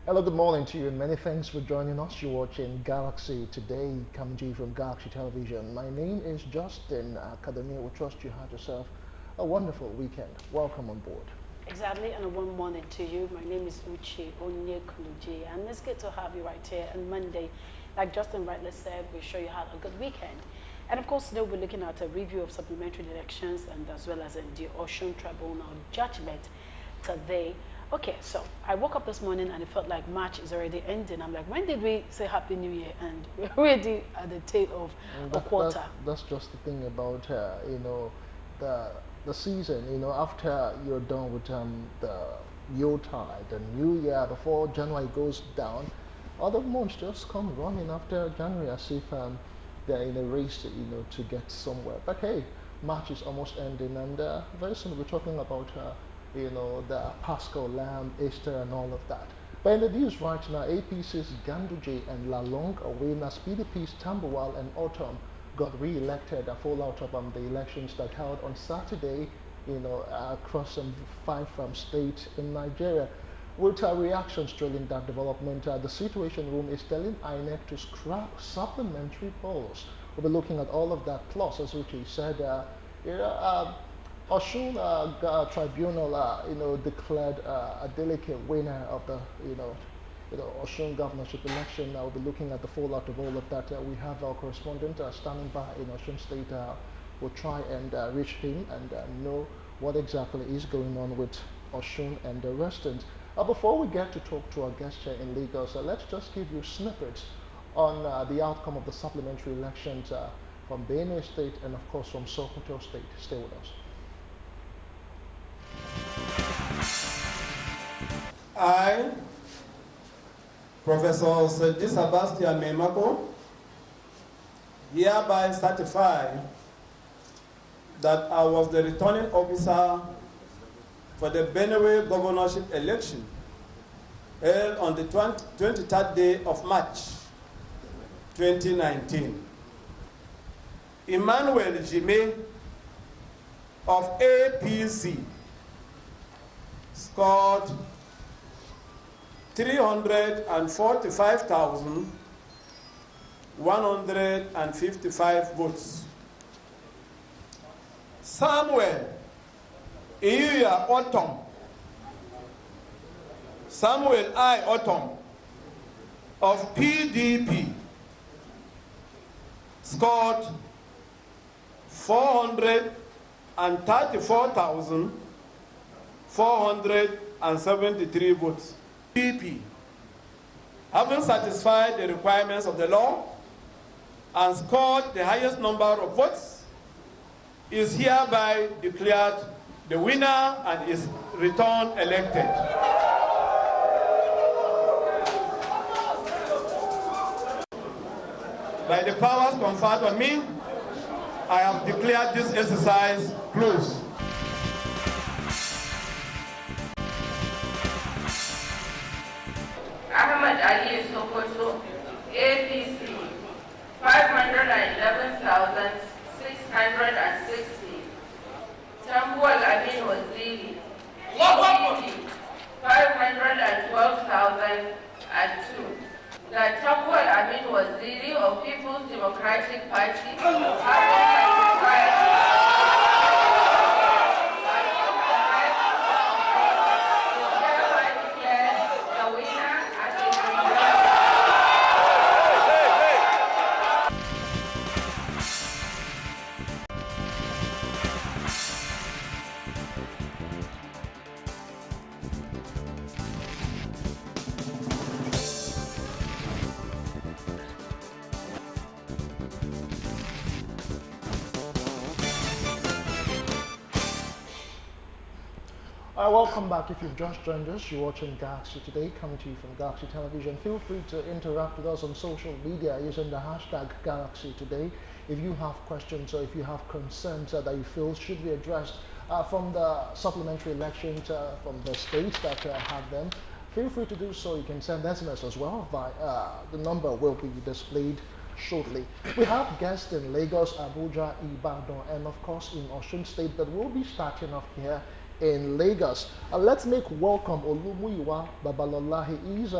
Hello, good morning to you, and many thanks for joining us. You're watching Galaxy today, coming to you from Galaxy Television. My name is Justin Academy. We trust you had yourself a wonderful weekend. Welcome on board. Exactly, and a warm morning to you. My name is Uche Onyekuluji, and it's good to have you right here on Monday. Like Justin rightly said, we sure you had a good weekend. And of course, today we're looking at a review of supplementary elections and as well as in the Osun Tribunal judgment today. Okay, so I woke up this morning and it felt like March is already ending. I'm like, when did we say Happy New Year? And we're already at the tail of a quarter. That's just the thing about, the season. After you're done with the Yuletide, the New Year, before January goes down, other months just come running after January as if they're in a race, to get somewhere. But hey, March is almost ending, and very soon we're talking about the Paschal Lamb, Easter, and all of that. But in the news right now, APC's Ganduje and Lalong Awareness, PDP's Tambuwal and Autumn got re-elected, a fallout of the elections that held on Saturday, across some 5 states in Nigeria. With reactions trailing that development, the Situation Room is telling INEC to scrap supplementary polls. We'll be looking at all of that. Plus, as Uche said, Osun Tribunal, declared a delicate winner of the, Osun governorship election. We'll be looking at the fallout of all of that. We have our correspondent standing by in Osun State. We'll try and reach him and know what exactly is going on with Osun and the residents. Before we get to talk to our guest here in Lagos, let's just give you snippets on the outcome of the supplementary elections from Benue State and, of course, from Sokoto State. Stay with us. I, Professor Sedi Sebastian Memako, hereby certify that I was the returning officer for the Benue governorship election held on the 23rd day of March 2019. Emmanuel Jime of APC scored 345,155 votes. Samuel I. Autumn of PDP scored 434,473 votes. PDP, having satisfied the requirements of the law and scored the highest number of votes, is hereby declared the winner and is returned elected. By the powers conferred on me, I have declared this exercise closed. Ahmad Ali Sokoto, APC, 511,660. Tambuwal Amin Waziri, PDP, 512,002. The Tambuwal Amin Waziri of People's Democratic Party, Welcome back. If you've just joined us, you're watching Galaxy Today, coming to you from Galaxy Television. Feel free to interact with us on social media using the hashtag Galaxy Today. If you have questions or if you have concerns that you feel should be addressed from the supplementary elections from the states that have them, feel free to do so. You can send SMS as well. The number will be displayed shortly. We have guests in Lagos, Abuja, Ibadan, and of course in Osun State, but we'll be starting off here in Lagos. Let's make welcome Olumuyiwa Babalola. He is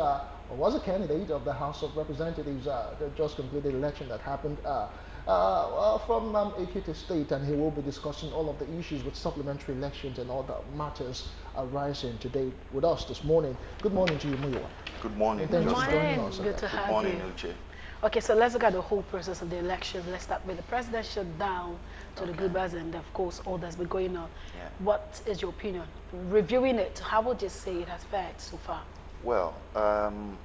was a candidate of the House of Representatives, the just completed election that happened from Ekiti State, and he will be discussing all of the issues with supplementary elections and all the matters arising today with us this morning. Good morning to you, Muyiwa. Good morning. And thanks for joining us. Good to have Good morning, you. Uche. Okay, so let's look at the whole process of the elections. Let's start with the presidential down to the Gubas and, of course, all that's been going on. Yeah. What is your opinion? Reviewing it, how would you say it has fared so far? Well,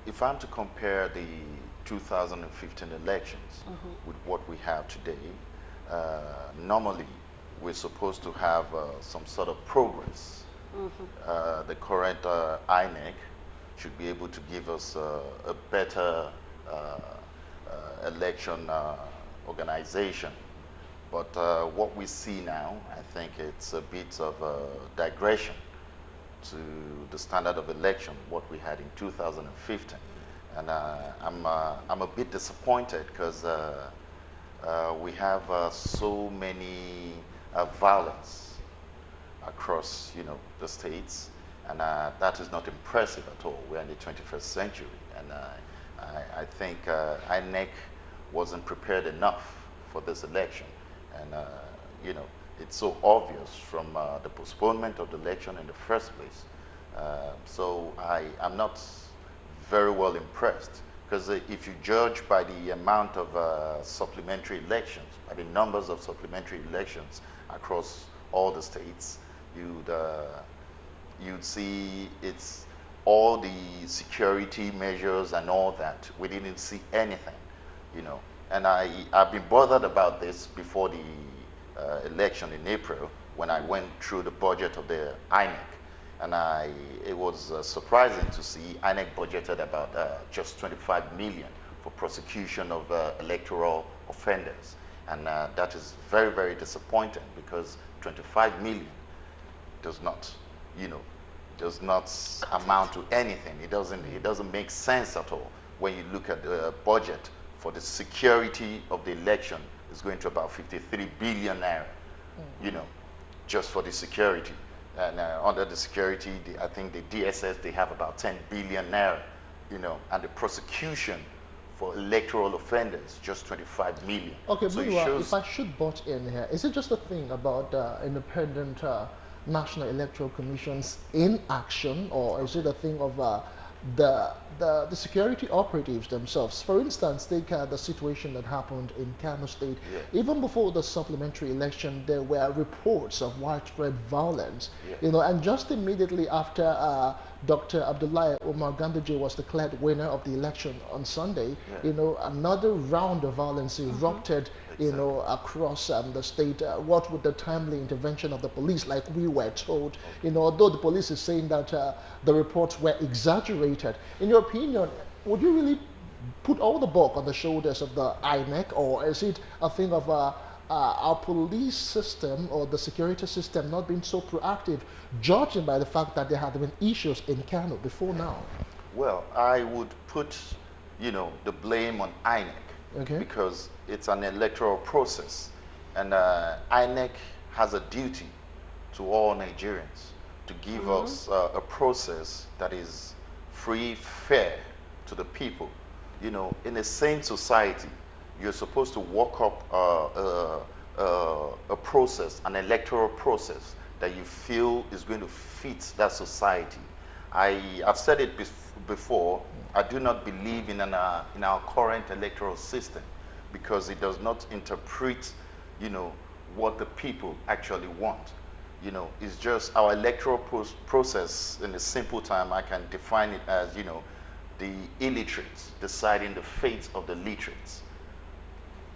if I'm to compare the 2015 elections with what we have today, normally we're supposed to have some sort of progress. The current INEC should be able to give us a better election organization. But what we see now, I think it's a bit of a digression to the standard of election, what we had in 2015. And I'm a bit disappointed because we have so many violence across, the states, and that is not impressive at all. We're in the 21st century, and I think INEC wasn't prepared enough for this election, and it's so obvious from the postponement of the election in the first place. So I'm not very well impressed, because if you judge by the amount of supplementary elections, by the numbers of supplementary elections across all the states, you'd see it's all the security measures and all that. We didn't see anything, And I've been bothered about this before the election in April, when I went through the budget of the INEC. And it was surprising to see INEC budgeted about just 25 million for prosecution of electoral offenders. And that is very, very disappointing, because 25 million does not, amount to anything. It doesn't make sense at all when you look at the budget for the security of the election. Is going to about 53 billion naira, just for the security. And under the security, I think the DSS, they have about 10 billion naira, and the prosecution for electoral offenders, just 25 million. Okay, so if I should butt in here, is it just a thing about independent National Electoral Commission's inaction, or is it a thing of the security operatives themselves? For instance, take the situation that happened in Kano State. Yeah. Even before the supplementary election, there were reports of widespread violence. Yeah. And just immediately after Dr. Abdullahi Umar Ganduje was declared winner of the election on Sunday, Yeah. Another round of violence erupted, across the state. What with the timely intervention of the police, like we were told, although the police is saying that the reports were exaggerated. In your opinion, would you really put all the bulk on the shoulders of the INEC, or is it a thing of our police system or the security system not being so proactive, judging by the fact that there had been issues in Kano before now? Well, I would put, the blame on INEC, because it's an electoral process, and INEC has a duty to all Nigerians to give us a process that is free, fair to the people. In a sane society, you're supposed to work up a process, an electoral process that you feel is going to fit that society. I've said it before, I do not believe in our current electoral system, because it does not interpret, what the people actually want. It's just our electoral process. In a simple time, I can define it as, the illiterates deciding the fate of the literates.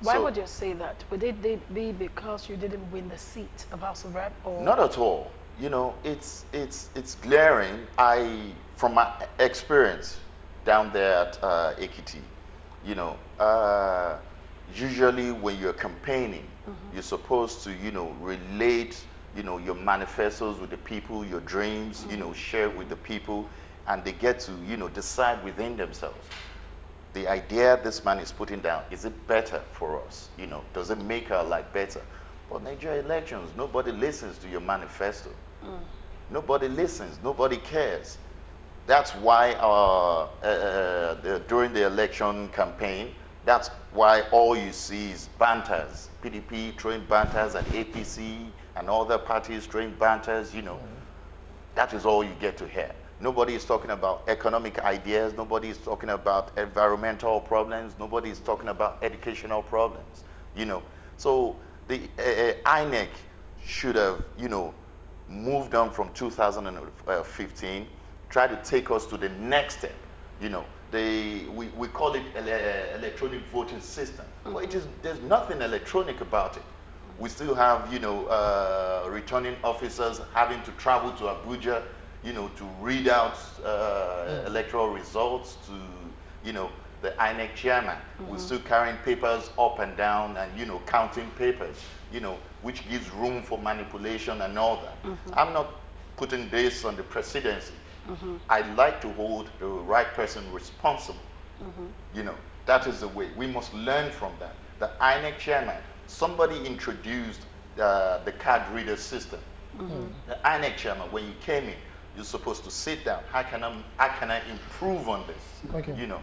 Why would you say that? Would it be because you didn't win the seat of House of Rep? Or? Not at all. It's glaring. From my experience down there at Ekiti, usually when you're campaigning, you're supposed to, relate, your manifestos with the people, your dreams, share with the people, and they get to, decide within themselves. The idea this man is putting down, is it better for us? Does it make our life better? But Nigeria elections, nobody listens to your manifesto. Nobody listens. Nobody cares. That's why during the election campaign, that's why all you see is banters. PDP throwing banters and APC and other parties throwing banters, you know. That is all you get to hear. Nobody is talking about economic ideas. Nobody is talking about environmental problems. Nobody is talking about educational problems, you know. So the INEC should have, you know, moved on from 2015, try to take us to the next step, you know. We call it electronic voting system. Well, there's nothing electronic about it. We still have, you know, returning officers having to travel to Abuja, you know, to read out electoral results to, you know, the INEC chairman. We're still carrying papers up and down and, you know, counting papers, you know, which gives room for manipulation and all that. I'm not putting this on the presidency. I like to hold the right person responsible. You know, that is the way. We must learn from that. The INEC chairman, somebody introduced the card reader system. The INEC chairman, when you came in, you're supposed to sit down. How can I improve on this? Okay. You know.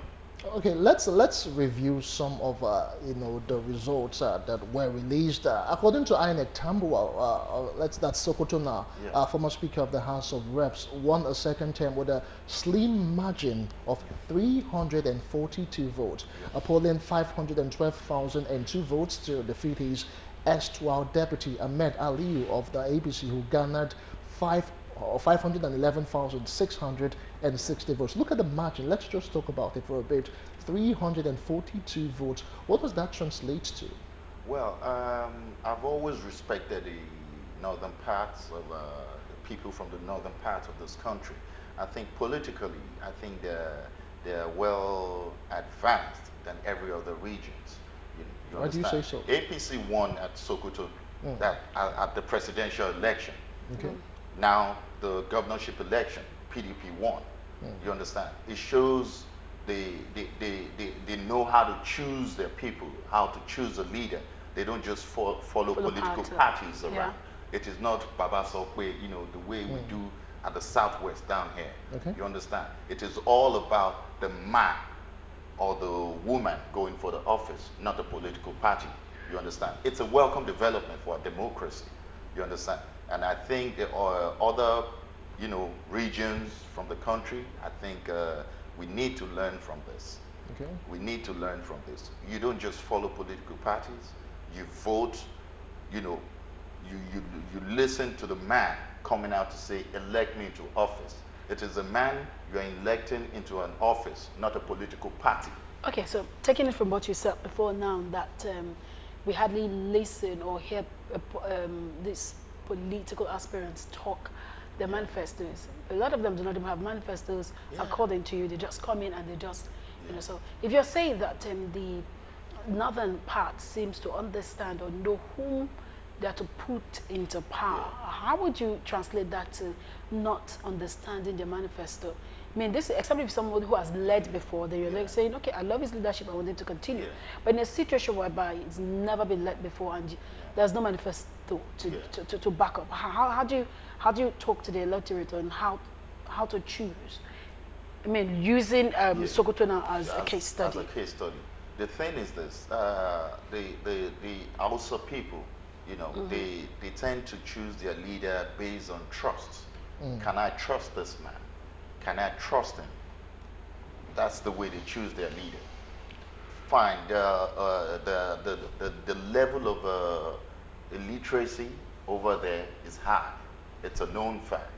Okay, let's review some of you know, the results that were released. According to INEC, Tambuwal, that's Sokoto now, former Speaker of the House of Reps, won a second term with a slim margin of 342 votes, polling 512,002 votes to defeat his erstwhile deputy Ahmed Aliyu of the APC, who garnered 511,660 votes. Look at the margin. Let's just talk about it for a bit. 342 votes. What does that translate to? Well, I've always respected the northern parts of the people from the northern part of this country. I think politically, I think they're well advanced than every other regions. You Why do you say so? APC won at Sokoto at the presidential election. Okay. Now the governorship election, PDP won. You understand? It shows they know how to choose their people, how to choose a leader. They don't just follow political parties around. It is not Baba Sokwe, you know, the way we do at the southwest down here. Okay. You understand? It is all about the man or the woman going for the office, not the political party. You understand? It's a welcome development for democracy. You understand? And I think there are other, you know, regions from the country. I think we need to learn from this. Okay. We need to learn from this. You don't just follow political parties. You vote. You know, you listen to the man coming out to say, elect me into office. It is a man you are electing into an office, not a political party. Okay, so taking it from what you said before now, that we hardly listen or hear these political aspirants talk their manifestos. A lot of them do not even have manifestos according to you. They just come in and they just, you know. So if you're saying that the northern part seems to understand or know whom they are to put into power, how would you translate that to not understanding the manifesto? I mean, this, except if somebody who has led before, then you're like saying, okay, I love his leadership, I want him to continue. But in a situation whereby it's never been led before and there's no manifesto to back up, how do you talk to the electorate on how to choose? I mean, using Sokoto now as a case study. As a case study. The thing is this, the Hausa people, you know, they tend to choose their leader based on trust. Can I trust this man? Can I trust him? That's the way they choose their leader. Fine, the level of illiteracy over there is high. It's a known fact.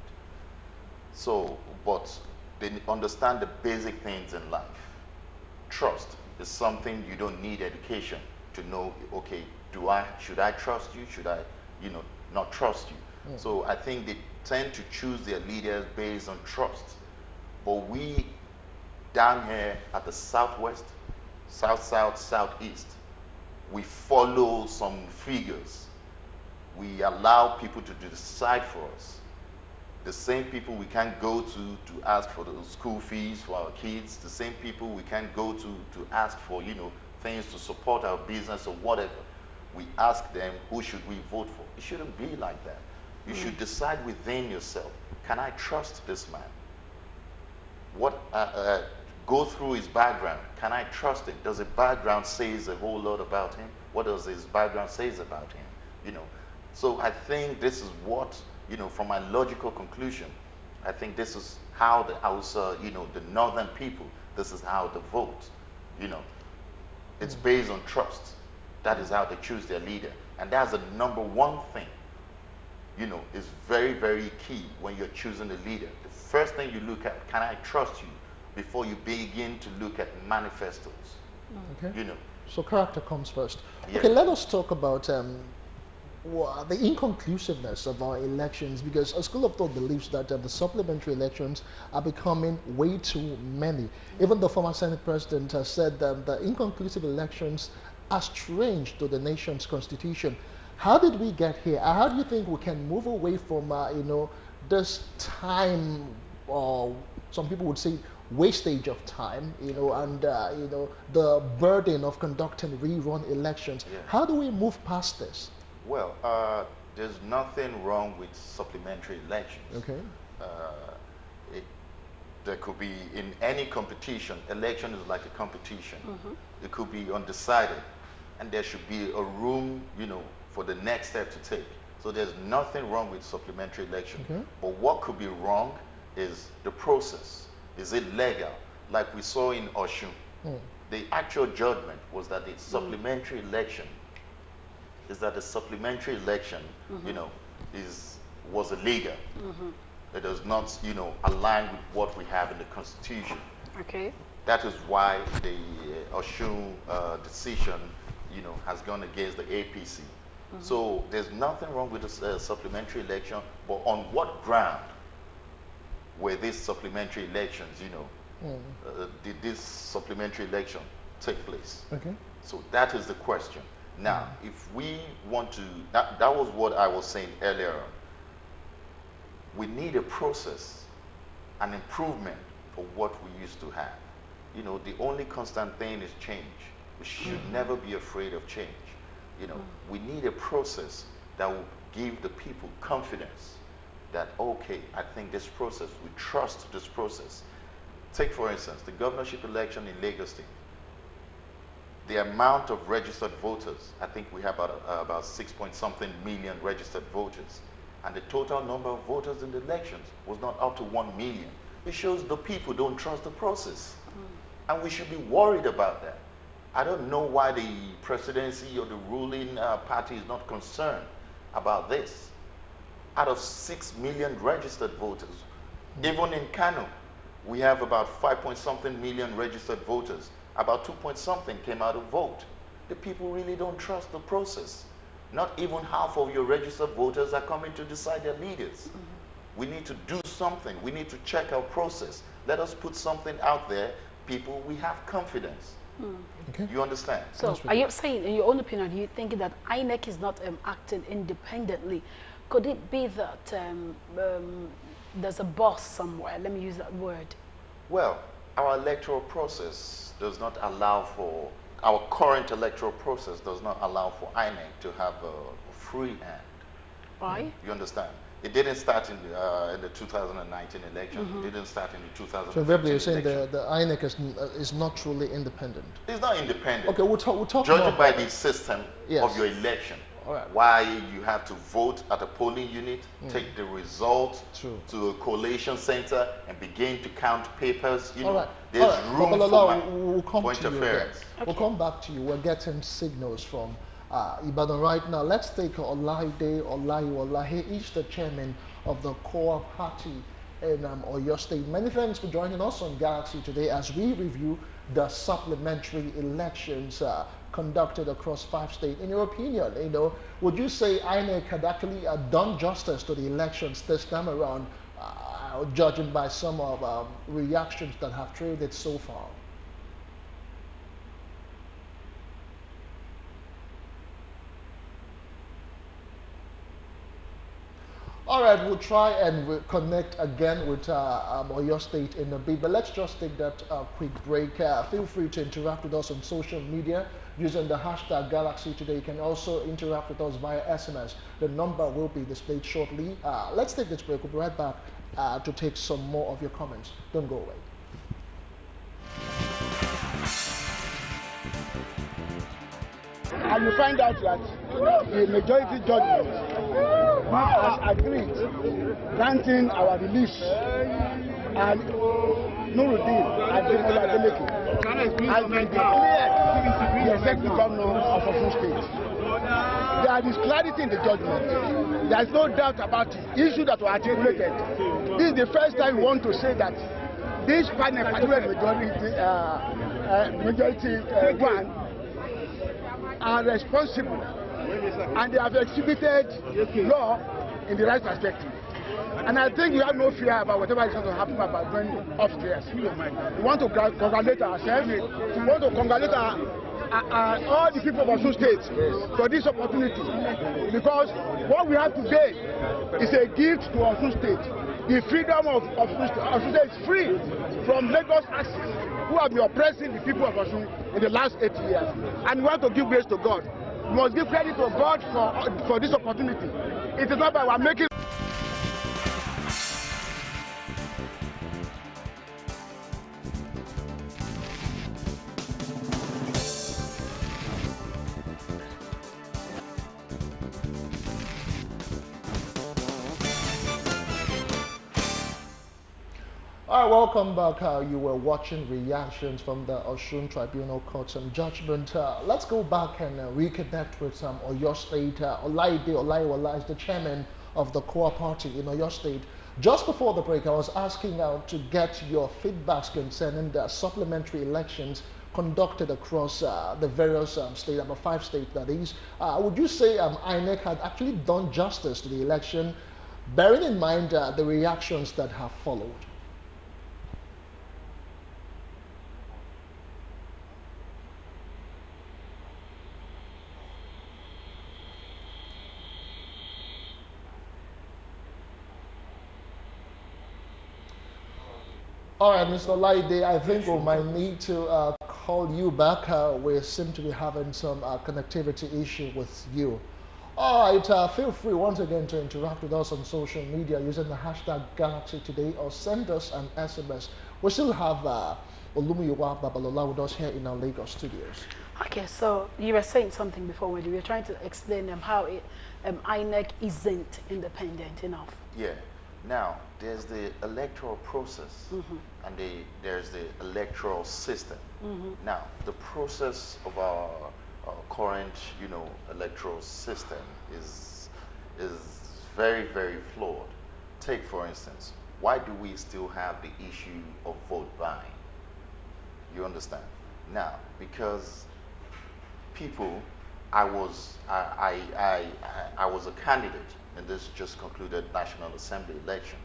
So, but they understand the basic things in life. Trust is something you don't need education to know, okay, should I trust you? Should I, you know, not trust you? So I think they tend to choose their leaders based on trust. But we down here at the southwest, south, southeast, we follow some figures. We allow people to decide for us. The same people we can't go to ask for the school fees for our kids, the same people we can't go to ask for, you know, things to support our business or whatever. We ask them, who should we vote for? It shouldn't be like that. You should decide within yourself, can I trust this man? What, go through his background. Can I trust him? Does his background says a whole lot about him? What does his background says about him? You know, so I think this is what, you know, from my logical conclusion, I think this is how the Hausa, you know, the northern people, this is how they vote. You know, it's based on trust. That is how they choose their leader. And that's the number one thing, you know, is very, very key when you're choosing a leader. The first thing you look at, can I trust you, before you begin to look at manifestos. Okay. You know. So character comes first. Yeah. Okay, let us talk about the inconclusiveness of our elections, because a school of thought believes that the supplementary elections are becoming way too many. Even the former Senate president has said that the inconclusive elections are strange to the nation's constitution. How did we get here? How do you think we can move away from, you know, this time, or some people would say wastage of time, you know, and you know, the burden of conducting rerun elections? Yeah. How do we move past this? Well, there's nothing wrong with supplementary elections. Okay. There could be, in any competition, election is like a competition. It could be undecided, and there should be a room, you know, for the next step to take. So there's nothing wrong with supplementary election. Okay. But what could be wrong is the process. Is it legal? Like we saw in Osun. The actual judgment was that the supplementary election you know, was illegal. It does not, you know, align with what we have in the Constitution. Okay. That is why the Osun decision, you know, has gone against the APC. So there's nothing wrong with the supplementary election, but on what ground were these supplementary elections, you know, did this supplementary election take place? Okay. So that is the question. Now, if we want to, that was what I was saying earlier on. We need a process, an improvement for what we used to have. You know, the only constant thing is change. We should never be afraid of change. You know, we need a process that will give the people confidence that, okay, I think this process, we trust this process. Take, for instance, the governorship election in Lagos State. The amount of registered voters, I think we have about 6-point-something million registered voters. And the total number of voters in the elections was not up to 1 million. It shows the people don't trust the process. And we should be worried about that. I don't know why the presidency or the ruling party is not concerned about this. Out of 6 million registered voters, even in Kano, we have about 5-point-something million registered voters. About 2-point-something came out to vote. The people really don't trust the process. Not even half of your registered voters are coming to decide their leaders. We need to do something. We need to check our process. Let us put something out there. People, we have confidence. Okay. You understand? So, are you saying, in your own opinion, you think that INEC is not acting independently? Could it be that there's a boss somewhere? Let me use that word. Well, our electoral process does not allow for, our current electoral process does not allow for INEC to have a free hand. Why? You understand? It didn't start in the 2019 election. It didn't start in the 2015 So, Verbally, you're saying election. the INEC is not truly independent. It's not independent. Okay, we'll talk Judging more by about the system Yes. of your election. All right. Why you have to vote at a polling unit, take the result True. to a collation center and begin to count papers. You All know, right. there's All right. room Babalola, for, we'll come for to you again. interference. We'll come back to you. We're getting signals from Ibadan right now. Let's take Olaide Olahi. He's the chairman of the core party in Oyo State. Many thanks for joining us on Galaxy today as we review the supplementary elections conducted across 5 states. In your opinion, you know, would you say INEC had actually done justice to the elections this time around, judging by some of reactions that have trailed it so far? All right, we'll try and we'll connect again with Oyo State in a bit, but let's just take that quick break. Feel free to interact with us on social media. using the hashtag Galaxy Today. You can also interact with us via SMS. The number will be displayed shortly. Let's take this break. We'll be right back to take some more of your comments. Don't go away. And you find out that the majority judgment has agreed granting our release, and Nuruddin Ademola Adeleke has been declared the executive governor of Osun State. There is clarity in the judgment. There is no doubt about the issue that were articulated. This is the first time we want to say that this panel, particularly majority one, are responsible and they have exhibited law in the right perspective. And I think we have no fear about whatever is going to happen about going upstairs. We want to congratulate ourselves. We want to congratulate all the people of Osun State for this opportunity, because what we have today is a gift to Osun State. The freedom of Osun State is free from Lagos axis, who have been oppressing the people of Osun in the last 8 years. And we want to give grace to God. We must give credit to God for this opportunity. It is not by our making. All right, welcome back. You were watching reactions from the Osun Tribunal Courts and Judgment. Let's go back and reconnect with Oyo State. Olaide Olaiwola is the chairman of the core party in Oyo State. Just before the break, I was asking to get your feedbacks concerning the supplementary elections conducted across the various states, about 5 states that is. Would you say INEC had actually done justice to the election, bearing in mind the reactions that have followed? All right, Mr. Laide, I think we might need to call you back. We seem to be having some connectivity issue with you. All right, feel free once again to interact with us on social media using the hashtag Galaxy Today, or send us an SMS. We still have Olumuyiwa Babalola with us here in our Lagos studios. Okay, so you were saying something before when you were trying to explain how INEC isn't independent enough. Yeah. Now, there's the electoral process, and there's the electoral system. Now, the process of our current, electoral system is very, very flawed. Take, for instance, why do we still have the issue of vote buying? You understand? Now, because people, I was a candidate in this just concluded National Assembly election,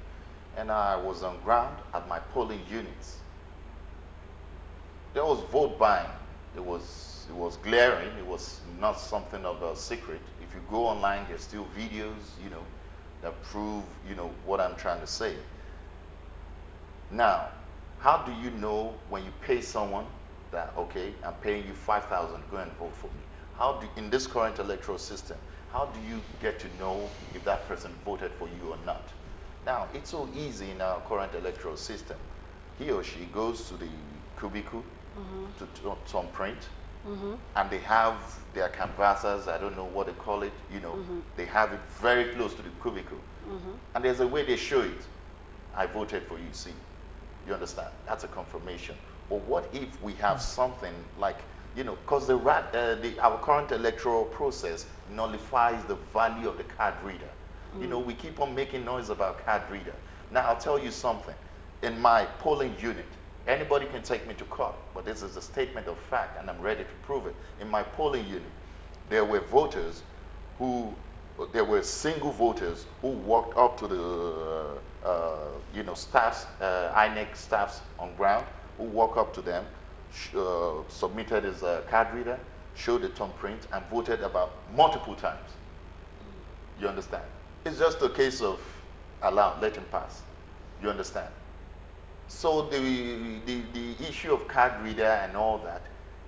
and I was on ground at my polling units. There was vote buying. It was glaring. It was not something of a secret. If you go online, there's still videos, that prove, what I'm trying to say. Now, how do you know when you pay someone that, okay, I'm paying you 5,000, go and vote for me? In this current electoral system, how do you get to know if that person voted for you or not? Now, it's so easy in our current electoral system. He or she goes to the cubicle to some print, and they have their canvassers, I don't know what they call it, they have it very close to the cubicle. And there's a way they show it. I voted for you, see. You understand? That's a confirmation. Or what if we have something like, because our current electoral process nullifies the value of the card reader. We keep on making noise about card reader. Now, I'll tell you something. In my polling unit, anybody can take me to court, but this is a statement of fact, and I'm ready to prove it. In my polling unit, there were single voters who walked up to the, staffs, INEC staffs on ground, who walked up to them, submitted his card reader, showed the thumbprint, and voted about multiple times. You understand? It's just a case of let him pass. You understand? So the issue of card reader and all that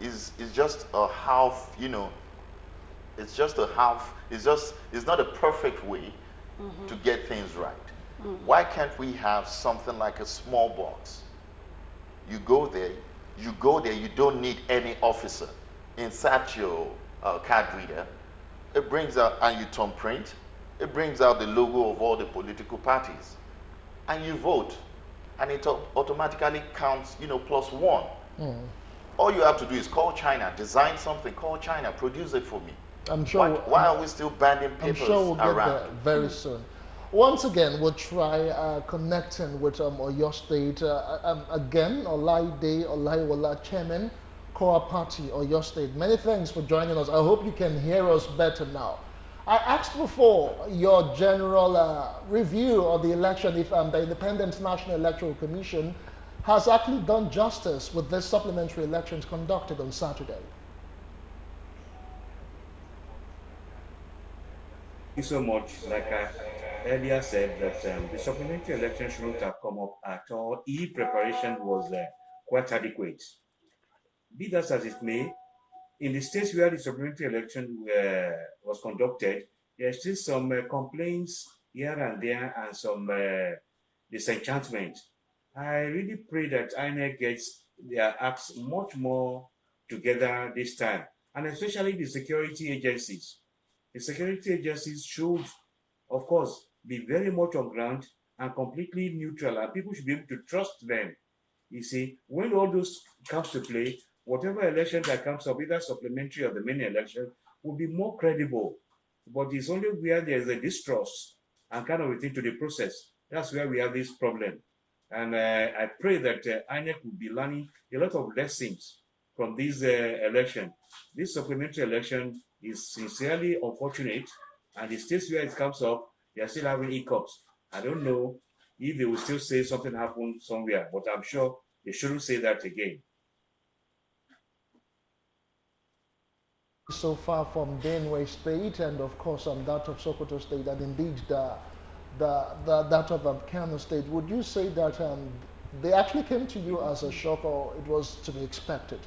is just a half, you know, it's just a half, it's not a perfect way to get things right. Why can't we have something like a small box? You go there, you don't need any officer. Insert your card reader, it brings out, and you thumb print, it brings out the logo of all the political parties. And you vote. And it automatically counts, you know, +1. All you have to do is call China, design something, call China, produce it for me. I'm sure. Why are we still banding papers I'm sure we'll get around? there very soon. Once again, we'll try connecting with Oyo State again. Olaide Olaiwola, Chairman, Core Party, Oyo State. Many thanks for joining us. I hope you can hear us better now. I asked before your general review of the election, if the Independent National Electoral Commission has actually done justice with this supplementary elections conducted on Saturday. Thank you so much. Like I earlier said, that the supplementary election shouldn't have come up at all. E-preparation was quite adequate. Be that as it may, in the states where the supplementary election was conducted, there are still some complaints here and there and some disenchantment. I really pray that INEC gets their acts much more together this time, and especially the security agencies. The security agencies should, of course, be very much on ground and completely neutral, and people should be able to trust them. You see, when all those comes to play, whatever election that comes up, either supplementary or the main election, will be more credible. But it's only where there's a distrust and kind of a thing to the process. That's where we have this problem. And I pray that INEC will be learning a lot of lessons from this election. This supplementary election is sincerely unfortunate, and the states where it comes up, they are still having hiccups. I don't know if they will still say something happened somewhere, but I'm sure they shouldn't say that again. So far from Benue State and of course that of Sokoto State, and indeed that of Kano State, would you say that they actually came to you as a shock, or it was to be expected?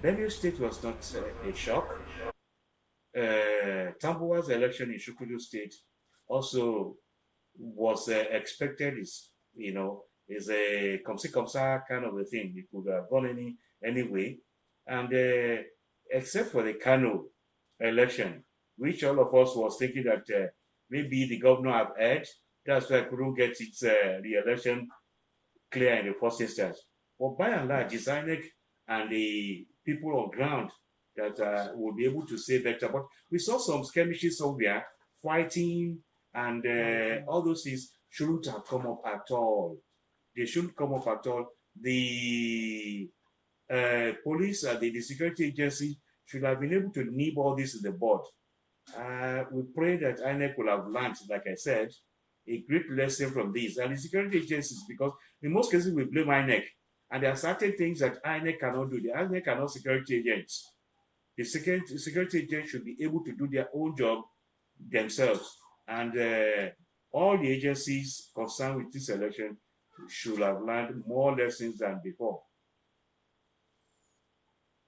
Benue State was not a shock. Tambuwa's election in Sokoto State also was expected. Is a come-see-come-sa kind of a thing. It could have gone anyway. And except for the Kano election, which all of us was thinking that maybe the governor have heard, that's why I couldn't get its the election clear in the first instance. But by and large, it's INEC and the people on ground that will be able to say better. But we saw some skirmishes somewhere, fighting, and all those things shouldn't have come up at all. They shouldn't come up at all. The police and the security agency should have been able to nib all this in the bud. We pray that INEC will have learned, like I said, a great lesson from this. And the security agencies, because in most cases we blame INEC, and there are certain things that INEC cannot do. The INEC are not security agents. The security agents should be able to do their own job themselves. And all the agencies concerned with this election should have learned more lessons than before.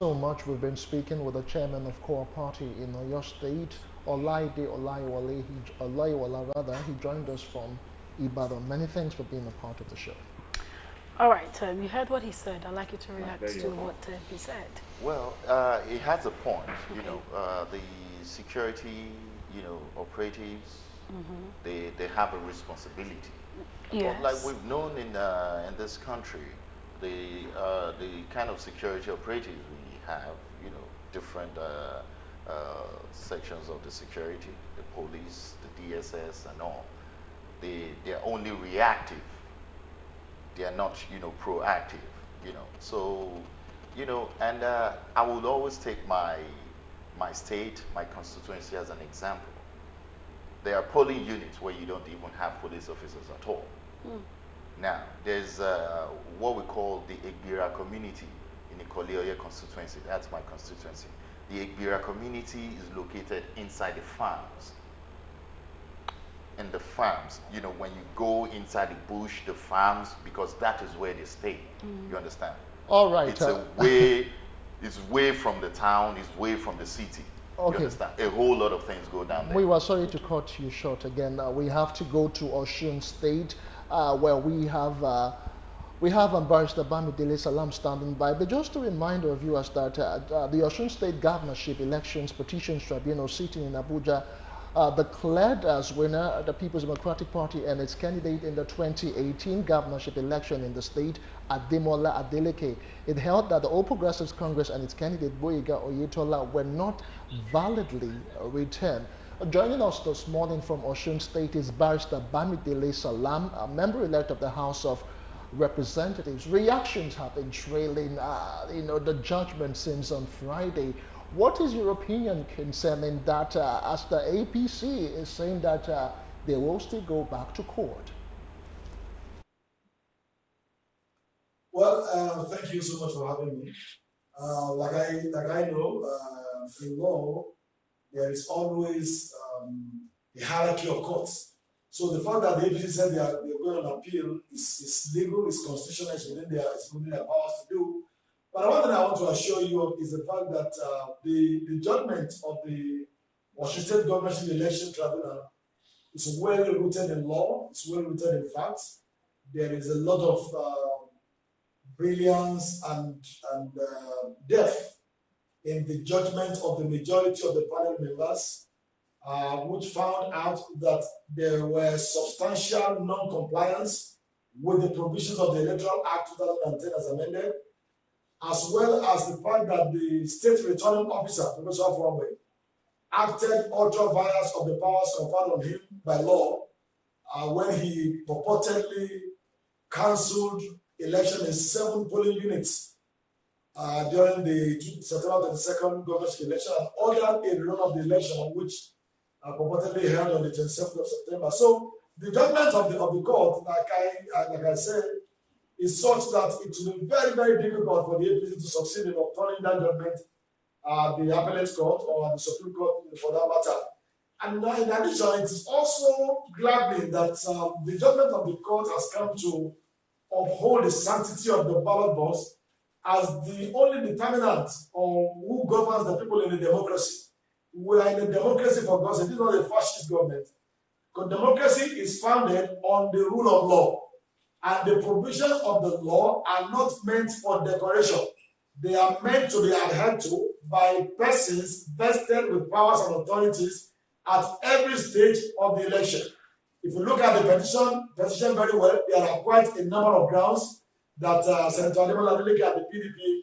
So much. We've been speaking with the chairman of Core Party in Oyo State, Olaide Olaiwola. He joined us from Ibadan. Many thanks for being a part of the show. All right, you heard what he said. I'd like you to react to what he said. Well, he has a point. Okay. The security, operatives, they have a responsibility. Yes. But like we've known in this country, the kind of security operatives we have, different sections of the security, the police, the DSS, and all. They're only reactive. They are not, proactive. So, and I would always take my state, my constituency as an example. There are polling units where you don't even have police officers at all. Now, there's what we call the Igbira community in the Kolioye constituency. That's my constituency. The Igbira community is located inside the farms. in the farms, you know, when you go inside the bush, the farms, because that is where they stay. You understand? All right. It's it's way from the town, it's way from the city. Okay. You understand? A whole lot of things go down there. We were sorry to cut you short again. We have to go to Osun State, where we have Barrister Bamidele Salam standing by. But just to remind our viewers that the Osun State Governorship Elections Petitions Tribunal sitting in Abuja declared as winner the People's Democratic Party and its candidate in the 2018 governorship election in the state, Ademola Adeleke. It held that the All Progressives Congress and its candidate, Boyega Oyetola, were not validly returned. Joining us this morning from Osun State is Barrister Bamidele Salam, a member-elect of the House of Representatives. Reactions have been trailing, the judgment since on Friday. What is your opinion concerning that, as the APC is saying that they will still go back to court? Well, thank you so much for having me. Like I know, in law, there is always a hierarchy of courts. So the fact that the APC said they are going on appeal is legal, is constitutional, it's within their powers to do. But one thing I want to assure you of is the fact that the judgment of the Washington State Governorship Election Tribunal is well rooted in law, it's well rooted in facts. There is a lot of brilliance and depth in the judgment of the majority of the panel members, which found out that there were substantial non-compliance with the provisions of the Electoral Act 2010 as amended, as well as the fact that the state returning officer, Professor Afwamwe, acted ultra vires of the powers conferred on him by law when he purportedly cancelled election in 7 polling units during the September 22nd governorship election and ordered a rerun of the election, which purportedly held on the 27th of September. So the judgment of the court, like I said, is such that it will be very, very difficult for the APC to succeed in obtaining that judgment at the appellate court or the Supreme Court for that matter. And in addition, it is also gladdening that the judgment of the court has come to uphold the sanctity of the ballot box as the only determinant on who governs the people in a democracy. We are in a democracy, for God's sake. This is not a fascist government. Because democracy is founded on the rule of law. And the provisions of the law are not meant for decoration. They are meant to be adhered to by persons vested with powers and authorities at every stage of the election. If you look at the petition very well, there are quite a number of grounds that Senator Ademola Adeleke and the PDP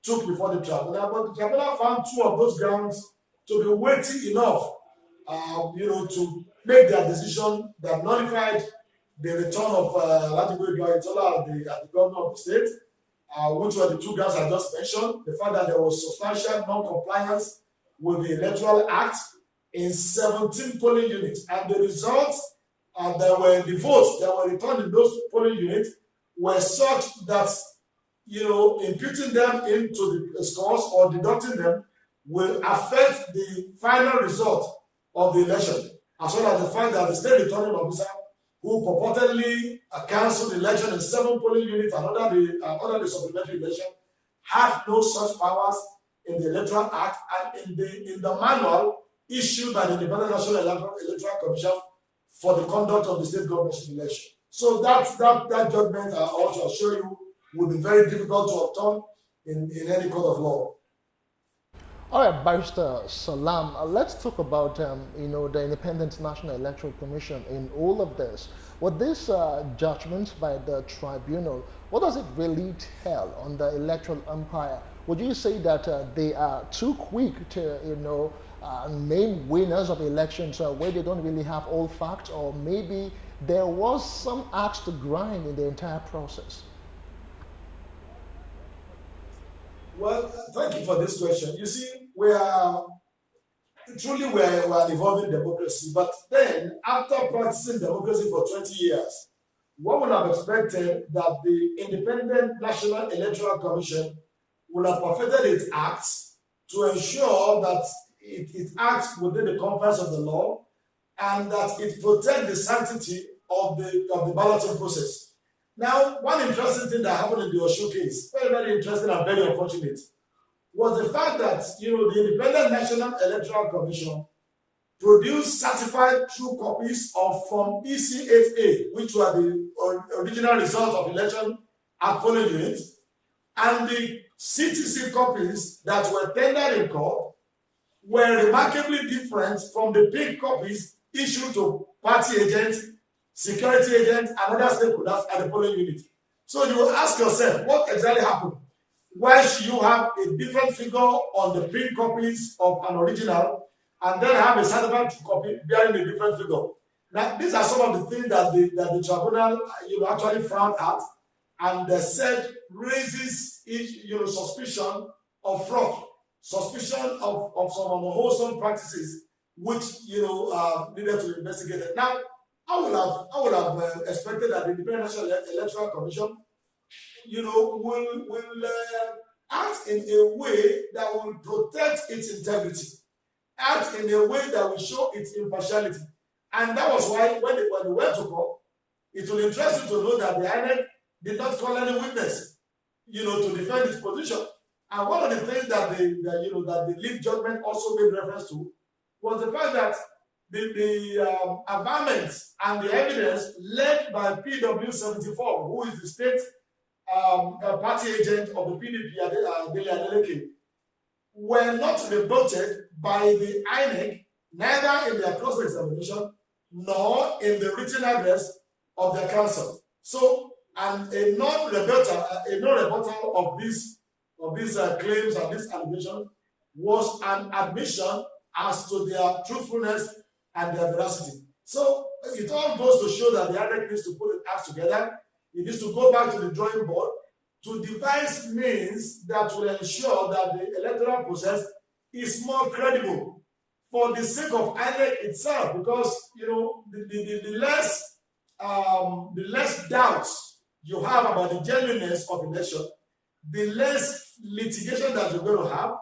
took before the tribunal. But the tribunal found 2 of those grounds to be weighty enough, to make their decision that nullified the return of Latigo Oyetola as the governor of the state, which were the 2 grounds I just mentioned. The fact that there was substantial non-compliance with the Electoral Act in 17 polling units, and the results the votes that were returned in those polling units were such that, imputing them into the scores or deducting them will affect the final result of the election, as well as the fact that the state returning officer who purportedly cancelled the election in 7 polling units and under the supplementary election had no such powers in the Electoral Act and in the manual issued by the Independent National Electoral Commission for the conduct of the state governorship election. So that judgment, I also assure you, will be very difficult to obtain in any court of law. All right, Barrister Salam, let's talk about the Independent National Electoral Commission in all of this. With this judgment by the tribunal, what does it really tell on the electoral umpire? Would you say that they are too quick to, name winners of elections where they don't really have all facts, or maybe there was some axe to grind in the entire process? Well, thank you for this question. You see, we are an evolving democracy, but then after practicing democracy for 20 years, one would have expected that the Independent National Electoral Commission would have perfected its acts to ensure that it acts within the confines of the law and that it protects the sanctity of the balloting process. Now, one interesting thing that happened in the Osun case, very, very interesting and very unfortunate, was the fact that the Independent National Electoral Commission produced certified true copies of Form EC8A, which were the original result of election at polling units, and the CTC copies that were tendered in court were remarkably different from the pink copies issued to party agents, security agents, and other stakeholders at the polling unit. So you will ask yourself, what exactly happened? Why should you have a different figure on the pink copies of an original and then have a certified copy bearing a different figure? Now, these are some of the things that the tribunal actually frowned at, and they said raises suspicion of fraud, suspicion of some unwholesome practices which needed to be investigated. Now, I would have expected that the Independent National Electoral Commission will act in a way that will protect its integrity, act in a way that will show its impartiality. And that was why when they went to court, it will interest you to know that the INEC did not call any witness, to defend its position. And one of the things that the lead judgment also made reference to was the fact that the environments and the evidence led by PW74, who is the state party agent of the PDP, Adele Adeleke, were not rebutted by the INEC, neither in their cross-examination nor in the written address of their counsel. So, and a non-rebuttal of these claims and these allegations was an admission as to their truthfulness and their veracity. So it all goes to show that the INEC needs to put its acts together. It needs to go back to the drawing board to devise means that will ensure that the electoral process is more credible for the sake of INEC itself, because the less doubts you have about the genuineness of election, the less litigation that you're going to have,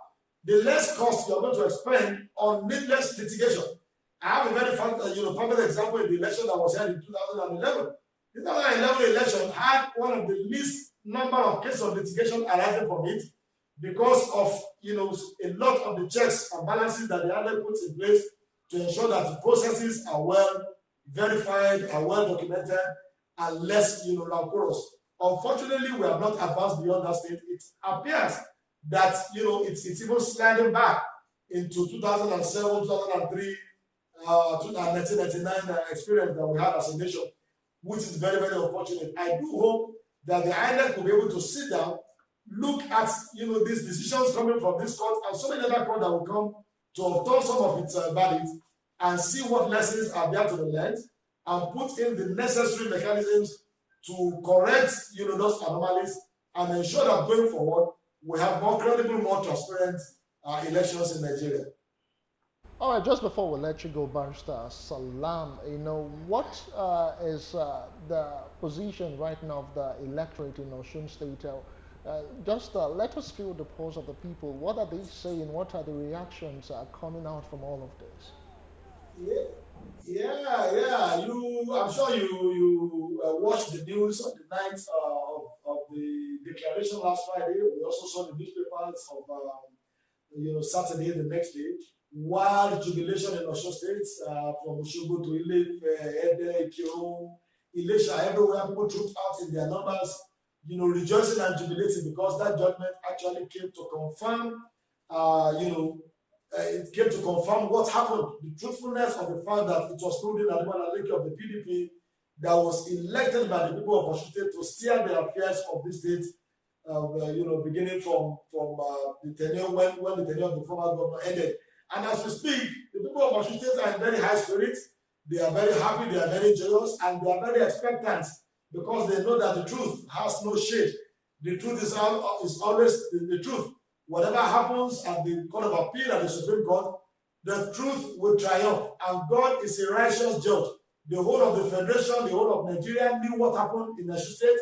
the less cost you're going to expend on needless litigation. I have a very perfect example in the election that was held in 2011. The 2011 election had one of the least number of cases of litigation arising from it, because of a lot of the checks and balances that the INEC puts in place to ensure that the processes are well verified, are well documented, and less rancorous. Unfortunately, we have not advanced beyond that state. It appears that it's even sliding back into 2007, 2003, 1999 experience that we had as a nation, which is very, very unfortunate. I do hope that the INEC will be able to sit down, look at these decisions coming from this court and so many other courts that will come to overturn some of its verdicts, and see what lessons are there to be learned, and put in the necessary mechanisms to correct those anomalies, and ensure that going forward we have more credible, more transparent elections in Nigeria. All right, just before we let you go, Barrister Salam, what is the position right now of the electorate in Osun State? Just let us feel the pulse of the people. What are they saying? What are the reactions coming out from all of this? Yeah. I'm sure you watched the news on the night of the declaration last Friday. We also saw the newspapers of Saturday, the next day. Wild jubilation in Osun State, from Osogbo to Ede, Ikiro, Ilesha, everywhere people trooped out in their numbers, rejoicing and jubilating, because that judgment actually came to confirm, it came to confirm what happened, the truthfulness of the fact that it was proven that the of the PDP that was elected by the people of Osun State to steer the affairs of the state, beginning from the tenure when the tenure of the former governor ended. And as we speak, the people of Osun State are in very high spirits. They are very happy, they are very joyous, and they are very expectant, because they know that the truth has no shade. The truth is always the truth. Whatever happens at the Court of Appeal and the Supreme Court, the truth will triumph. And God is a righteous judge. The whole of the Federation, the whole of Nigeria knew what happened in Osun State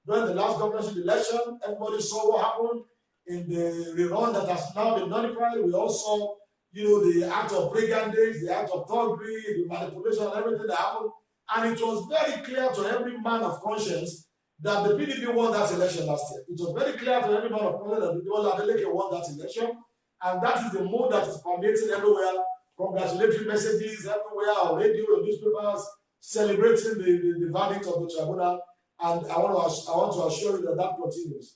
during the last governorship election. Everybody saw what happened in the rerun that has now been nullified. We all saw the act of brigandage, the act of thuggery, the manipulation, everything that happened. And it was very clear to every man of conscience that the PDP won that election last year. It was very clear to every man of conscience that the Adeleke won that election. And that is the mood that is permeating everywhere. Congratulatory messages everywhere on radio and newspapers celebrating the verdict of the tribunal. And I want to assure you that that continues.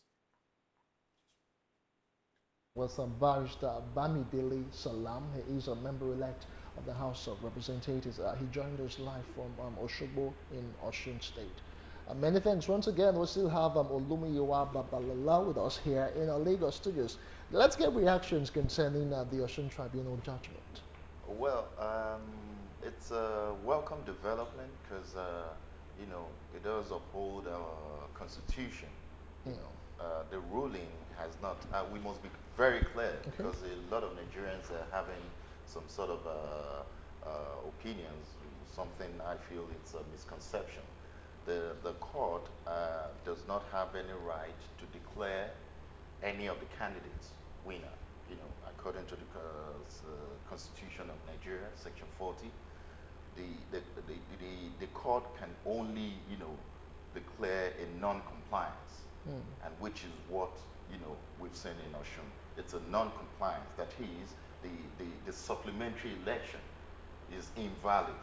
Was Barrister Bamidele Salam. He is a member-elect of the House of Representatives. He joined us live from Osogbo in Osun State. Many thanks once again. We still have Olumiyiwa Babalala with us here in our Lagos studios. Let's get reactions concerning the Osun Tribunal judgment. Well, it's a welcome development because, it does uphold our constitution. The ruling has not, we must be very clear, because a lot of Nigerians are having some sort of opinions, something I feel it's a misconception. The court does not have any right to declare any of the candidates winner. According to the Constitution of Nigeria, Section 40, the court can only, declare a non-compliance, and which is what we've seen in Osun. It's a non-compliance. That is, the supplementary election is invalid.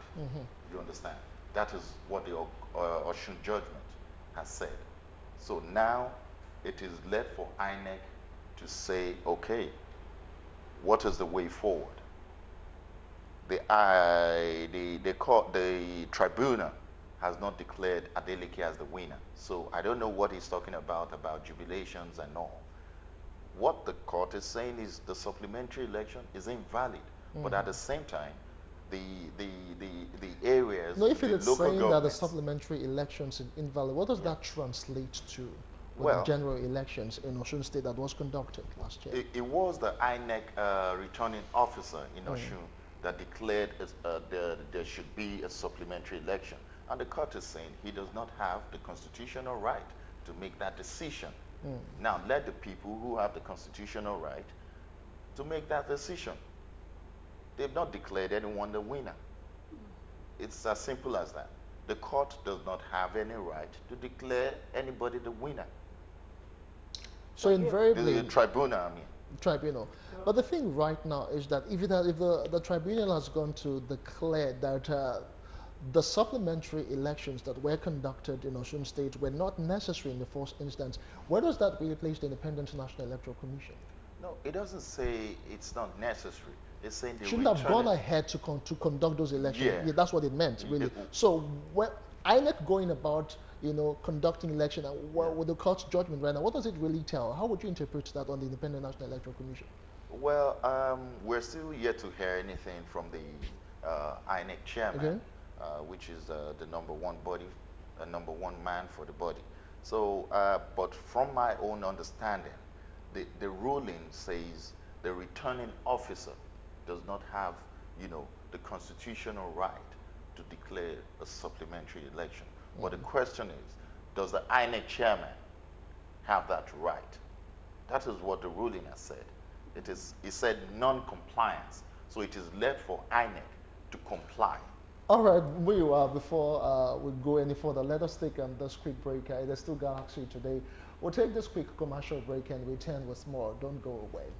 You understand? That is what the Osun judgment has said. So now it is left for INEC to say, okay, what is the way forward? The tribunal has not declared Adeleke as the winner. So I don't know what he's talking about jubilations and all. What the court is saying is the supplementary election is invalid. But at the same time, the areas, no, if it is saying that the supplementary elections is invalid, what does that translate to? Well, the general elections in Osun State that was conducted last year. It was the INEC returning officer in Osun that declared there should be a supplementary election. And the court is saying he does not have the constitutional right to make that decision. Now let the people who have the constitutional right to make that decision. They've not declared anyone the winner. It's as simple as that. The court does not have any right to declare anybody the winner. So invariably, the tribunal, I mean. Tribunal. But the thing right now is that if the tribunal has gone to declare that the supplementary elections that were conducted in Osun State were not necessary in the first instance, where does that really place the Independent National Electoral Commission? No, it doesn't say it's not necessary. It's saying they shouldn't have gone ahead to conduct those elections. Yeah, that's what it meant, really. So INEC going about, conducting election, and with the court's judgment right now, what does it really tell? How would you interpret that on the Independent National Electoral Commission? Well, we're still yet to hear anything from the INEC chairman, which is the number one body, number one man for the body. So, but from my own understanding, the ruling says the returning officer does not have, the constitutional right to declare a supplementary election. But the question is, does the INEC chairman have that right? That is what the ruling has said. It said non-compliance. So it is left for INEC to comply. All right, before we go any further, let us take this quick break. It is still Galaxy today. We'll take this quick commercial break and return with more. Don't go away.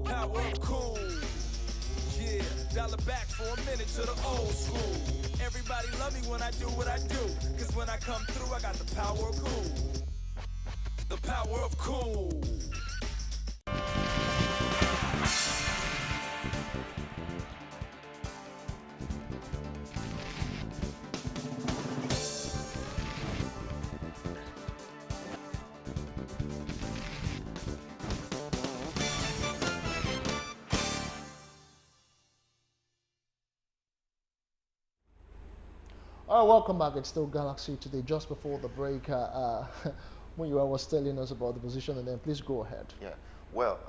Power of cool, yeah, dial it back for a minute to the old school. Everybody love me when I do what I do, cause when I come through I got the power of cool. The power of cool. Welcome back. It's still Galaxy today. Just before the break, when you was telling us about the position, and then please go ahead. Yeah. Well,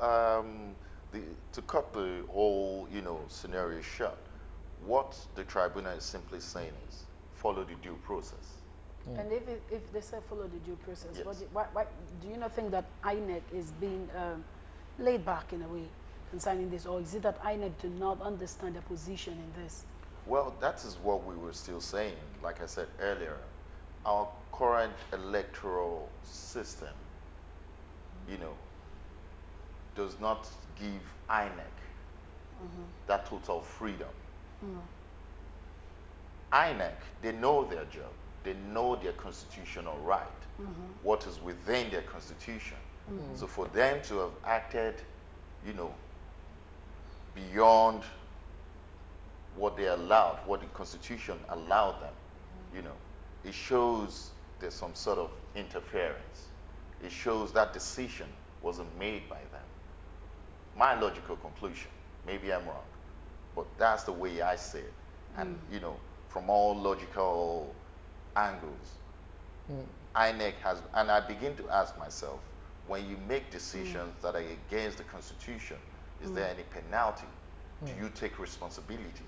to cut the whole, scenario short, what the tribunal is simply saying is follow the due process. And if they say follow the due process, Yes. why do you not think that INEC is being laid back in a way concerning this, or is it that INEC do not understand their position in this? Well, that is what we were still saying. Like I said earlier, our current electoral system, does not give INEC that total freedom. INEC, they know their job. They know their constitutional right, what is within their constitution. So for them to have acted, beyond what they allowed, what the constitution allowed them, it shows there's some sort of interference. It shows that decision wasn't made by them. My logical conclusion, maybe I'm wrong, but that's the way I see it. And, from all logical angles, INEC has, and I begin to ask myself, when you make decisions that are against the Constitution, is there any penalty? Do you take responsibility?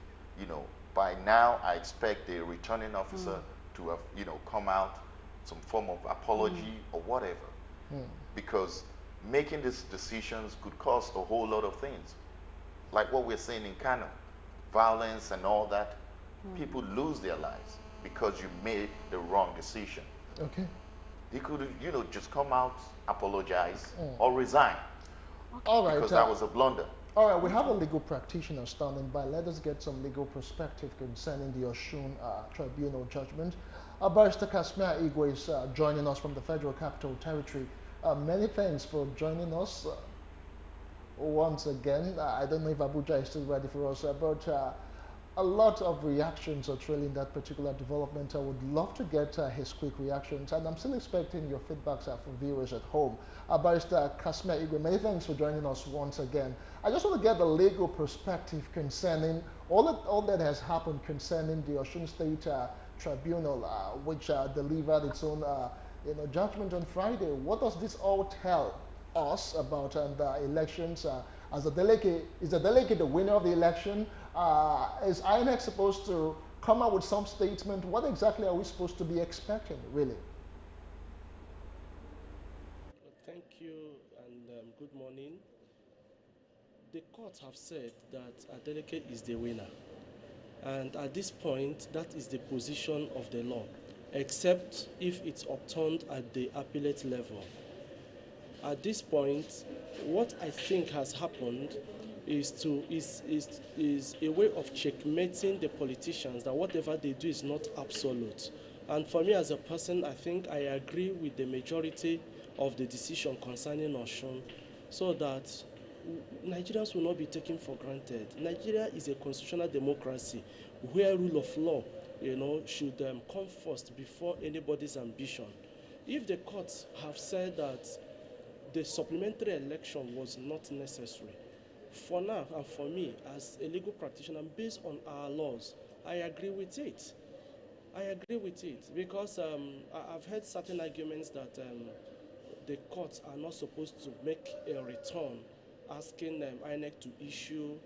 By now, I expect the returning officer to have, come out, some form of apology or whatever. Because making these decisions could cause a whole lot of things. Like what we're seeing in Kano, violence and all that. People lose their lives because you made the wrong decision. Okay. He could, just come out, apologize, or resign. All right. Because that was a blunder. All right, we have a legal practitioner standing by. Let us get some legal perspective concerning the Osun Tribunal judgment. Barrister Kasmia Igwe is joining us from the Federal Capital Territory. Many thanks for joining us once again. I don't know if Abuja is still ready for us, but a lot of reactions are trailing that particular development. I would love to get his quick reactions, and I'm still expecting your feedbacks from viewers at home. Barrister Kasmia Igwe, many thanks for joining us once again. I just want to get the legal perspective concerning all that has happened concerning the Osun State Tribunal, which delivered its own judgment on Friday. What does this all tell us about the elections? As a delegate, is the delegate the winner of the election? Is INEC supposed to come out with some statement? What exactly are we supposed to be expecting, really? Thank you and good morning. The courts have said that a delegate is the winner. And at this point, that is the position of the law, except if it's obtained at the appellate level. At this point, what I think has happened is a way of checkmating the politicians, that whatever they do is not absolute. And for me as a person, I think I agree with the majority of the decision concerning Osun, so that Nigerians will not be taken for granted. Nigeria is a constitutional democracy where rule of law, should come first before anybody's ambition. If the courts have said that the supplementary election was not necessary, for now and for me as a legal practitioner, based on our laws, I agree with it. I agree with it because I've heard certain arguments that the courts are not supposed to make a return, asking INEC to issue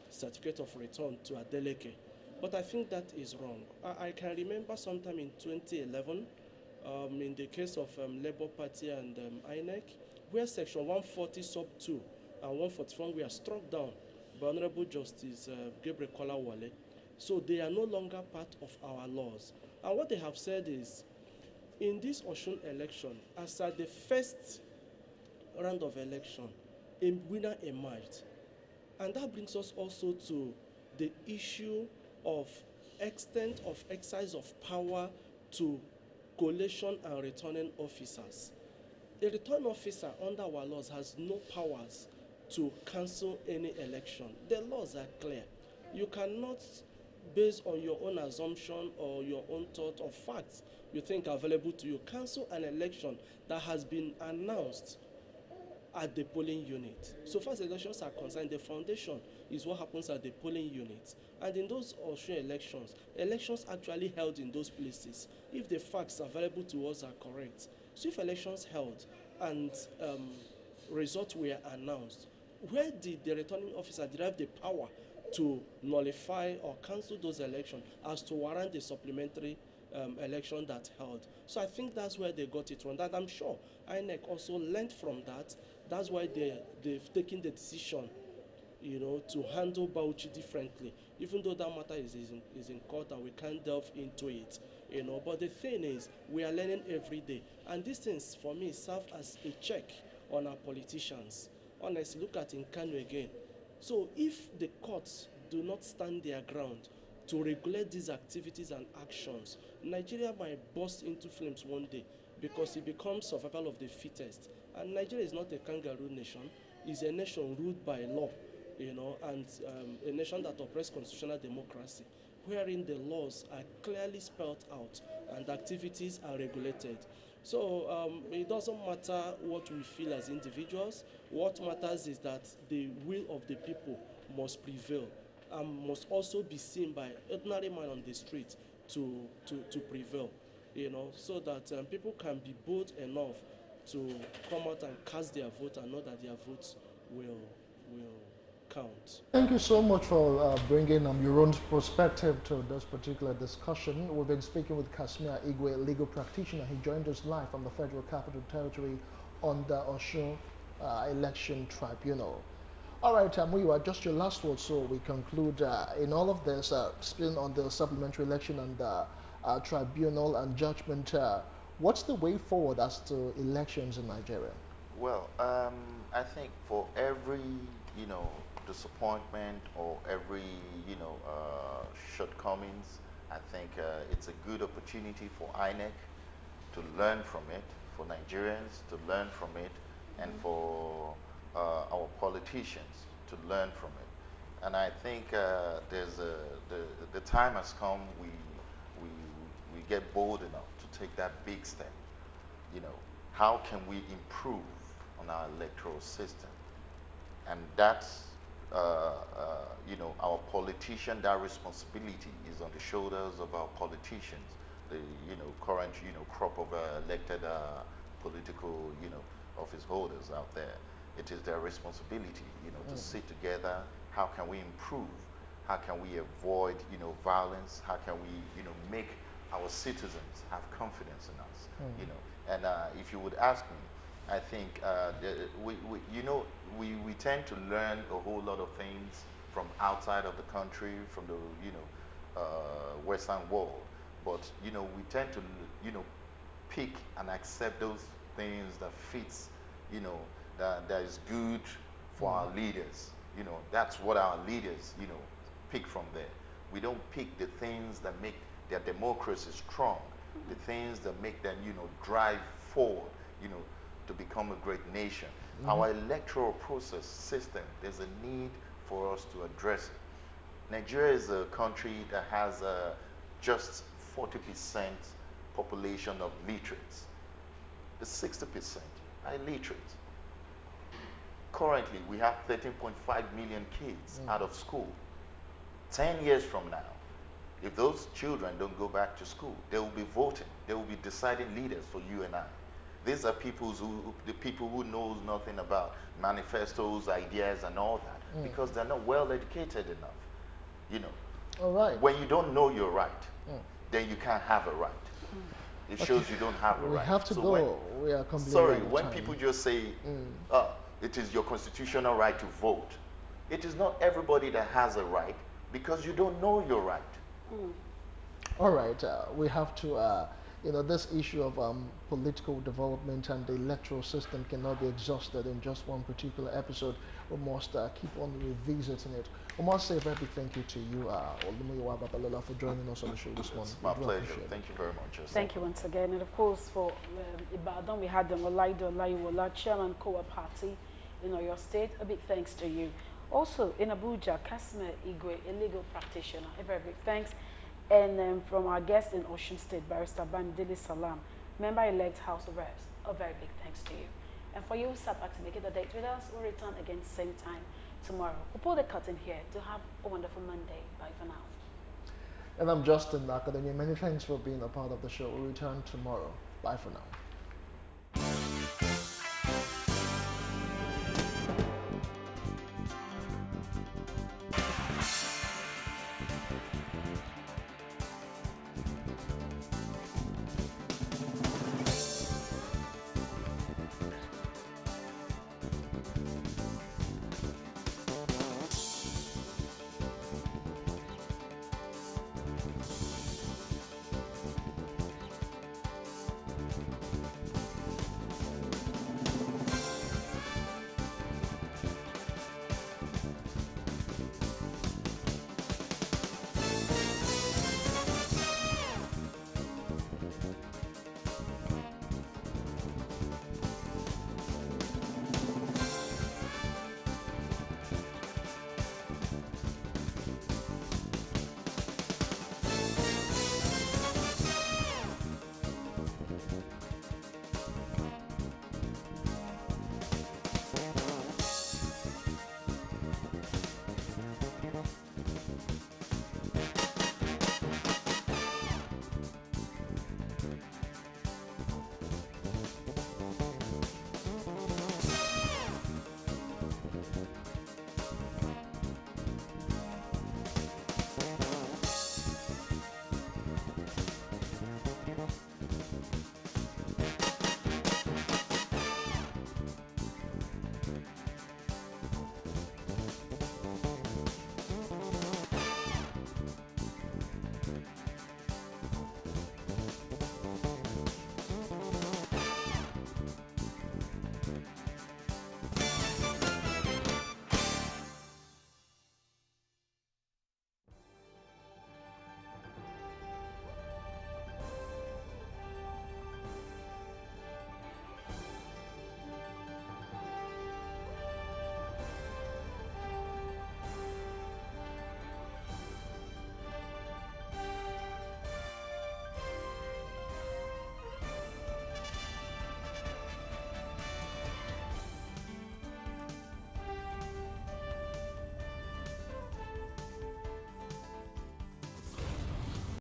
certificate of return to a delegate. But I think that is wrong. I can remember sometime in 2011, in the case of Labour Party and INEC, where Section 140 sub 2 and 141 were struck down by Honorable Justice Gabriel Kolawole. So they are no longer part of our laws. And what they have said is, in this Osun election, as at the first round of election, a winner emerged. And that brings us also to the issue of extent of exercise of power to collation and returning officers. A return officer under our laws has no powers to cancel any election. The laws are clear. You cannot, based on your own assumption or your own thought or facts you think are available to you, cancel an election that has been announced at the polling unit. So far as elections are concerned, the foundation is what happens at the polling unit. And in those Osun elections actually held in those places, if the facts available to us are correct. So if elections held and results were announced, where did the returning officer derive the power to nullify or cancel those elections as to warrant the supplementary election that held? So I think that's where they got it wrong. That I'm sure INEC also learned from that. That's why they've taken the decision, to handle Bauchi differently, even though that matter is in court and we can't delve into it, But the thing is, we are learning every day. And these things, for me, serve as a check on our politicians. Honestly, look at in Kano again. So if the courts do not stand their ground to regulate these activities and actions, Nigeria might burst into flames one day because it becomes survival of the fittest. And Nigeria is not a kangaroo nation. It's a nation ruled by law, and a nation that operates constitutional democracy, wherein the laws are clearly spelled out and activities are regulated. So it doesn't matter what we feel as individuals. What matters is that the will of the people must prevail and must also be seen by ordinary man on the street to prevail, so that people can be bold enough to come out and cast their vote and know that their votes will count. Thank you so much for bringing your own perspective to this particular discussion. We've been speaking with Kasmia Igwe, a legal practitioner. He joined us live from the Federal Capital Territory on the Osun Election Tribunal. All right, Muyiwa, just your last word so we conclude in all of this, speaking on the supplementary election and the tribunal and judgment. What's the way forward as to elections in Nigeria? Well, I think for every, disappointment or every, shortcomings, I think it's a good opportunity for INEC to learn from it, for Nigerians to learn from it, and for our politicians to learn from it. And I think the time has come we get bold enough to take that big step. How can we improve on our electoral system? And that's, our politician, that responsibility is on the shoulders of our politicians, the, current, crop of elected political, office holders out there. It is their responsibility, to sit together. How can we improve? How can we avoid, violence? How can we, make our citizens have confidence in us, And if you would ask me, I think we tend to learn a whole lot of things from outside of the country, from the Western world. But we tend to pick and accept those things that fits, that is good for our leaders. That's what our leaders pick from there. We don't pick the things that make their democracy strong, the things that make them drive forward, to become a great nation. Our electoral process system, there's a need for us to address it. Nigeria is a country that has just 40% population of literates. The 60% are illiterate. Currently, we have 13.5 million kids out of school. 10 years from now, if those children don't go back to school, they will be voting. They will be deciding leaders for you and I. These are the people who knows nothing about manifestos, ideas, and all that, because they're not well educated enough. All right. When you don't know your right, then you can't have a right. It shows you don't have a right. We have to go. We are completely sorry, out of when time. people just say, it is your constitutional right to vote, it is not everybody that has a right because you don't know your right. All right, we have to, this issue of political development and the electoral system cannot be exhausted in just one particular episode. We must keep on revisiting it. We must say a very big thank you to you, Olumiyiwa Babalola, for joining us on the show this morning. It's my pleasure. Thank you very much. Thank you once again. And of course, for Ibadan, we had the Olaido Olaiwola, Chairman COA Party in Oyo State. A big thanks to you. Also, in Abuja, Kasmia Igwe, a legal practitioner. A very big thanks. And from our guest in Osun State, Barrister Bandili Salam, member-elect House of Reps, a very big thanks to you. And for you who sat back to make it a date with us, we'll return again same time tomorrow. We'll pull the curtain here to have a wonderful Monday. Bye for now. And I'm Justin Academy. Many thanks for being a part of the show. We'll return tomorrow. Bye for now. Judgement.